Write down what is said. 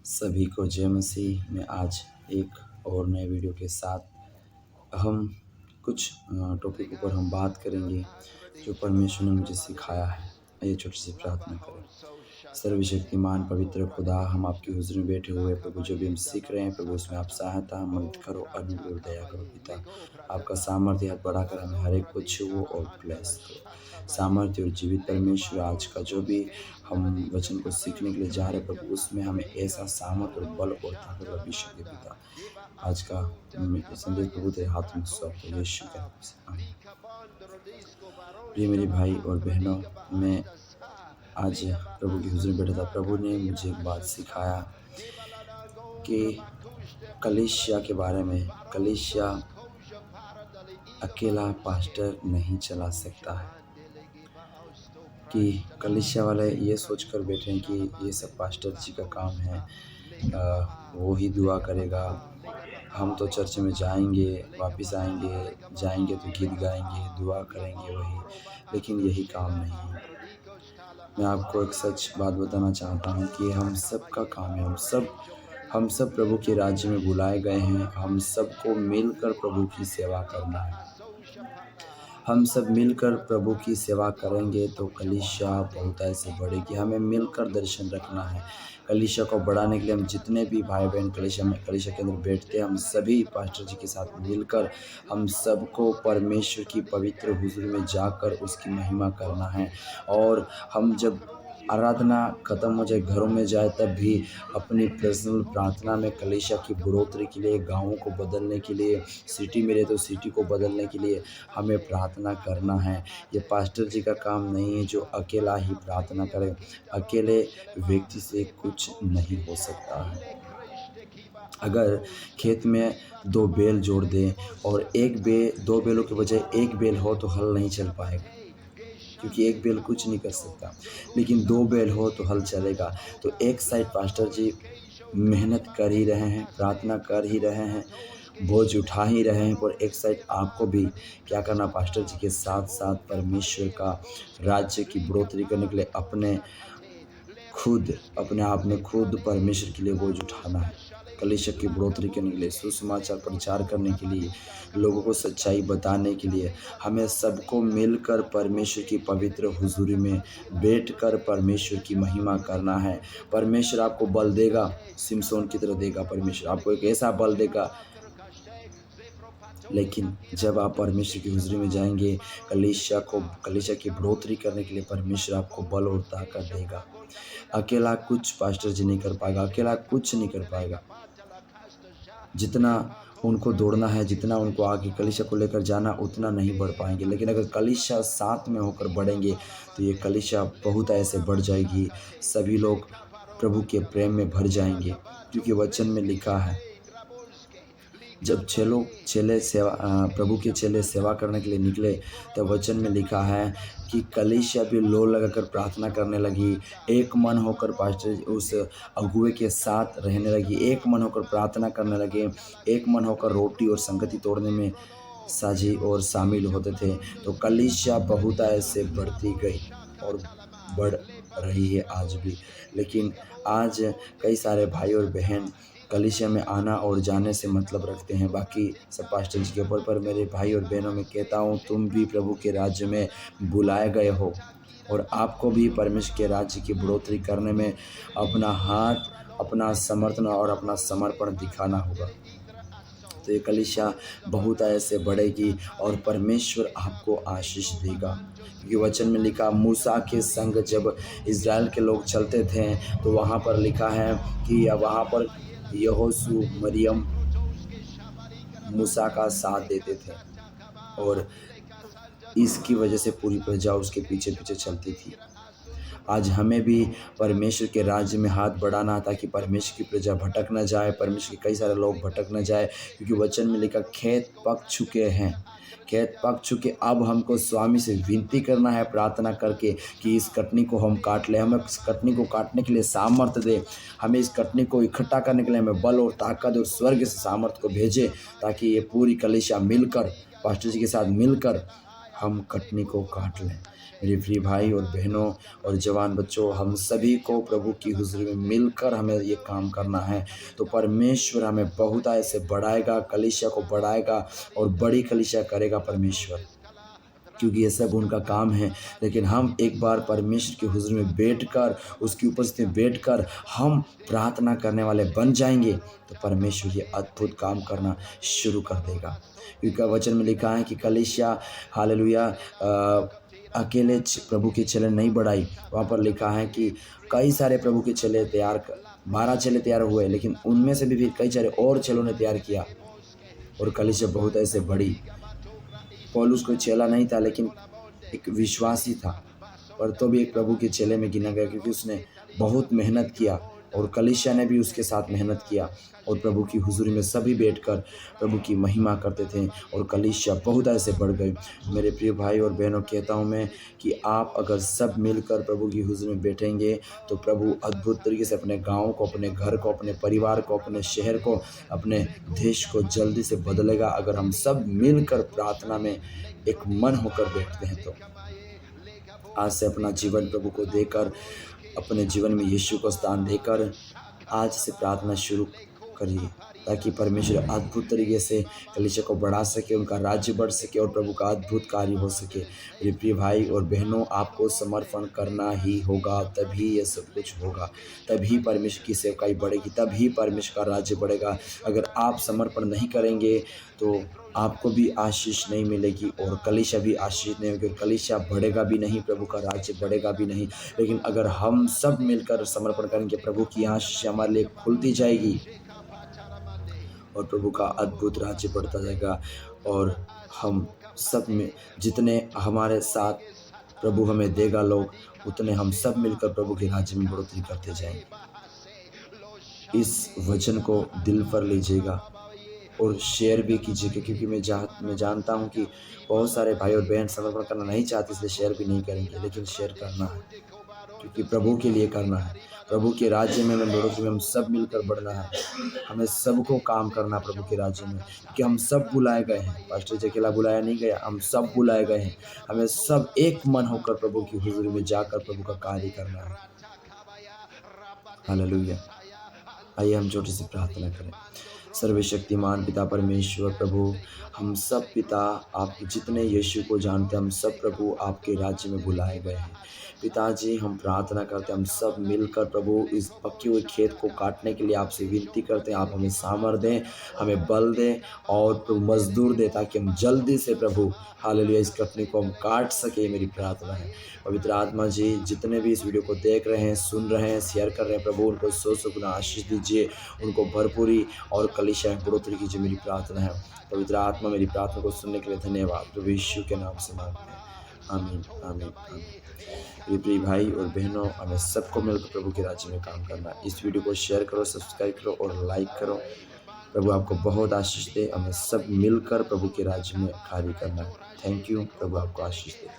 सभी को जय मसीह में। आज एक और नए वीडियो के साथ हम कुछ टॉपिक पर हम बात करेंगे जो परमेश्वर ने मुझे सिखाया है। आइए छोटी सी प्रार्थना करें। सर्वशक्तिमान पवित्र खुदा, हम आपकी हुज़ूर में बैठे हुए प्रभु, जो भी हम सीख रहे हैं प्रभु, उसमें आप सहायता मदद करो, अनुग्रह और दया करो पिता। आपका सामर्थ्य हाथ बढ़ाकर हमें हर एक को छुओ और ब्लेस करो। सामर्थ्य और जीवित परमेश्वर, आज का जो भी हम वचन को सीखने के लिए जा रहे प्रभु, उसमें हमें ऐसा सामर्थ और बल और ताकत और अभिषेक दे पिता। आज का संदेश प्रभु तेरे हाथ में सौंपते यीशु के नाम से, आमीन। प्रिय मेरे भाई और बहनों, मैं आज प्रभु की हुज़ूर में बैठा था। प्रभु ने मुझे एक बात सिखाया कि कलीसिया के बारे में। कलीसिया अकेला पास्टर नहीं चला सकता है, कि कलीसिया वाले ये सोचकर बैठे हैं कि ये सब पास्टर जी का काम है, वो ही दुआ करेगा। हम तो चर्च में जाएंगे, वापस आएंगे, जाएंगे तो गीत गाएंगे, दुआ करेंगे वही, लेकिन यही काम नहीं है। मैं आपको एक सच बात बताना चाहता हूँ कि हम सब का काम है। हम सब प्रभु के राज्य में बुलाए गए हैं। हम सबको मिलकर प्रभु की सेवा करना है। हम सब मिलकर प्रभु की सेवा करेंगे तो कलीसिया बहुत ऐसे बढ़ेगी। हमें मिलकर दर्शन रखना है। कलीसिया को बढ़ाने के लिए हम जितने भी भाई बहन कलीसिया के अंदर बैठते हैं, हम सभी पास्टर जी के साथ मिलकर हम सबको परमेश्वर की पवित्र हुजूर में जाकर उसकी महिमा करना है। और हम जब आराधना खत्म हो जाए, घरों में जाए, तब भी अपनी पर्सनल प्रार्थना में कलीसिया की बढ़ोतरी के लिए, गाँवों को बदलने के लिए, सिटी में रहे तो सिटी को बदलने के लिए हमें प्रार्थना करना है। ये पास्टर जी का काम नहीं है जो अकेला ही प्रार्थना करे। अकेले व्यक्ति से कुछ नहीं हो सकता है। अगर खेत में दो बैल जोड़ दें और दो बैलों के बजाय एक बैल हो तो हल नहीं चल पाएगा, क्योंकि एक बैल कुछ नहीं कर सकता, लेकिन दो बैल हो तो हल चलेगा। तो एक साइड पास्टर जी मेहनत कर ही रहे हैं, प्रार्थना कर ही रहे हैं, बोझ उठा ही रहे हैं, पर एक साइड आपको भी क्या करना, पास्टर जी के साथ साथ परमेश्वर का राज्य की बढ़ोतरी करने के लिए अपने आप में खुद परमेश्वर के लिए बोझ उठाना है। कलीसिया की बढ़ोतरी करने के लिए, सुसमाचार प्रचार करने के लिए, लोगों को सच्चाई बताने के लिए हमें सबको मिलकर परमेश्वर की पवित्र हुजूरी में बैठकर परमेश्वर की महिमा करना है। परमेश्वर आपको बल देगा, सिमसोन की तरह देगा। परमेश्वर आपको एक ऐसा बल देगा, लेकिन जब आप परमेश्वर की हुजूरी में जाएंगे, कलीसिया की बढ़ोतरी करने के लिए परमेश्वर आपको बल और ताकत देगा। अकेला कुछ पास्टर जी नहीं कर पाएगा, अकेला कुछ नहीं कर पाएगा। जितना उनको दौड़ना है, जितना उनको आगे कलीसिया को लेकर जाना, उतना नहीं बढ़ पाएंगे। लेकिन अगर कलीसिया साथ में होकर बढ़ेंगे तो ये कलीसिया बहुत ऐसे बढ़ जाएगी। सभी लोग प्रभु के प्रेम में भर जाएंगे, क्योंकि वचन में लिखा है, जब प्रभु के चेले सेवा करने के लिए निकले, तब वचन में लिखा है कि कलीसिया भी लो लगाकर प्रार्थना करने लगी, एक मन होकर पास्टर उस अगुवे के साथ रहने लगी, एक मन होकर प्रार्थना करने लगे, एक मन होकर रोटी और संगति तोड़ने में साझी और शामिल होते थे। तो कलीसिया बहुत ऐसे बढ़ती गई और बढ़ रही है आज भी। लेकिन आज कई सारे भाई और बहन कलीसिया में आना और जाने से मतलब रखते हैं, बाकी सब पास्टर जी के ऊपर। पर मेरे भाई और बहनों में कहता हूँ, तुम भी प्रभु के राज्य में बुलाए गए हो और आपको भी परमेश्वर के राज्य की बढ़ोतरी करने में अपना हाथ, अपना समर्थन और अपना समर्पण दिखाना होगा। तो ये कलीसिया बहुत ऐसे बढ़ेगी और परमेश्वर आपको आशीष देगा, क्योंकि वचन में लिखा, मूसा के संग जब इज़राइल के लोग चलते थे तो वहाँ पर लिखा है कि वहाँ पर यहोशू, मरियम मूसा का साथ देते थे और इसकी वजह से पूरी प्रजा उसके पीछे पीछे चलती थी। आज हमें भी परमेश्वर के राज्य में हाथ बढ़ाना है, ताकि परमेश्वर की प्रजा भटक न जाए, परमेश्वर के कई सारे लोग भटक न जाए। क्योंकि वचन में लिखा, खेत पक चुके हैं, खेत पक चुके। अब हमको स्वामी से विनती करना है प्रार्थना करके कि इस कटनी को हम काट लें। हमें इस कटनी को काटने के लिए सामर्थ्य दे, हमें इस कटनी को इकट्ठा करने के लिए हमें बल और ताकत और स्वर्ग से सामर्थ्य को भेजे, ताकि ये पूरी कलीसिया मिलकर, पास्टर जी के साथ मिलकर हम कटनी को काट लें। मेरे प्रिय भाई और बहनों और जवान बच्चों, हम सभी को प्रभु की हुज़ूरी में मिलकर हमें ये काम करना है। तो परमेश्वर हमें बहुत ऐसे बढ़ाएगा, कलीसिया को बढ़ाएगा और बड़ी कलीसिया करेगा परमेश्वर, क्योंकि ये सब उनका काम है। लेकिन हम एक बार परमेश्वर की हुज़ूरी में बैठकर, उसकी उपस्थिति में बैठकर हम प्रार्थना करने वाले बन जाएंगे, तो परमेश्वर ये अद्भुत काम करना शुरू कर देगा। क्योंकि वचन में लिखा है कि कलीसिया, हालेलुया, अकेले प्रभु के चेले नहीं बढ़ाई। वहाँ पर लिखा है कि कई सारे प्रभु के चेले 12 चेले तैयार हुए, लेकिन उनमें से भी कई सारे और चेलों ने तैयार किया और कलीसिया बहुत ऐसे बढ़ी। पौलुस कोई चेला नहीं था, लेकिन एक विश्वासी था, पर तो भी एक प्रभु के चेले में गिना गया, क्योंकि उसने बहुत मेहनत किया और कलीसिया ने भी उसके साथ मेहनत किया और प्रभु की हुज़ूरी में सभी बैठकर प्रभु की महिमा करते थे और कलीसिया बहुत ऐसे बढ़ गए। मेरे प्रिय भाई और बहनों, कहता हूँ मैं कि आप अगर सब मिलकर प्रभु की हुज़ूरी में बैठेंगे, तो प्रभु अद्भुत तरीके से अपने गाँव को, अपने घर को, अपने परिवार को, अपने शहर को, अपने देश को जल्दी से बदलेगा। अगर हम सब मिलकर प्रार्थना में एक मन होकर बैठते हैं, तो आज से अपना जीवन प्रभु को देकर, अपने जीवन में यीशु को स्थान देकर आज से प्रार्थना शुरू करिए, ताकि परमेश्वर अद्भुत तरीके से कलीसिया को बढ़ा सके, उनका राज्य बढ़ सके और प्रभु का अद्भुत कार्य हो सके। मेरे प्रिय भाई और बहनों, आपको समर्पण करना ही होगा, तभी ये सब कुछ होगा, तभी परमेश्वर की सेवकाई बढ़ेगी, तभी परमेश्वर का राज्य बढ़ेगा। अगर आप समर्पण नहीं करेंगे तो आपको भी आशीष नहीं मिलेगी और कलीसिया भी आशीष नहीं होगी, कलीसिया बढ़ेगा भी नहीं, प्रभु का राज्य बढ़ेगा भी नहीं। लेकिन अगर हम सब मिलकर समर्पण करेंगे, प्रभु की आशीष हमारे लिए खुलती जाएगी और प्रभु का अद्भुत राज्य बढ़ता जाएगा। और हम सब में जितने हमारे साथ प्रभु हमें देगा लोग, उतने हम सब मिलकर प्रभु के राज्य में बढ़ोतरी करते जाएंगे। इस वचन को दिल पर लीजिएगा और शेयर भी कीजिएगा, क्योंकि मैं जानता हूँ कि बहुत सारे भाई और बहन समर्पण करना नहीं चाहते, इसलिए शेयर भी नहीं करेंगे। लेकिन शेयर करना है, क्योंकि प्रभु के लिए करना है, प्रभु के राज्य में बढ़ोतरी में हम सब मिलकर बढ़ना है। हमें सबको काम करना प्रभु के राज्य में, क्योंकि हम सब बुलाए गए हैं। पास्टर जी अकेला बुलाया नहीं गया, हम सब बुलाए गए हैं। हमें सब एक मन होकर प्रभु की हुजूरी में जाकर प्रभु का कार्य करना है। हालेलुया। आइए हम छोटी सी प्रार्थना करें। सर्वशक्तिमान पिता परमेश्वर प्रभु, हम सब पिता आपके जितने यीशु को जानते हैं, हम सब प्रभु आपके राज्य में बुलाए गए हैं। पिताजी, हम प्रार्थना करते हैं, हम सब मिलकर प्रभु इस पके हुए खेत को काटने के लिए आपसे विनती करते हैं। आप हमें सामर्थ दें, हमें बल दें और प्रभु मजदूर दें, ताकि हम जल्दी से प्रभु हालेलुया इस कटनी को हम काट सके। मेरी प्रार्थना है पवित्र आत्मा जी, जितने भी इस वीडियो को देख रहे हैं, सुन रहे हैं, शेयर कर रहे हैं, प्रभु उनको 100 गुना आशीष दीजिए, उनको भरपूरी और कलीसिया में बढ़ोतरी कीजिए। मेरी प्रार्थना है पवित्र आत्मा, मेरी प्रार्थना को सुनने के लिए धन्यवाद। प्रभु यीशु के नाम से मांगते हैं, आमीन आमीन आमीन। मेरे प्रिय भाई और बहनों, हमें सबको मिलकर प्रभु के राज्य में काम करना है। इस वीडियो को शेयर करो, सब्सक्राइब करो और लाइक करो। प्रभु आपको बहुत आशीष दे। हमें सब मिलकर प्रभु के राज्य में कार्य करना है। Thank you. प्रभु आपको आशीष दे।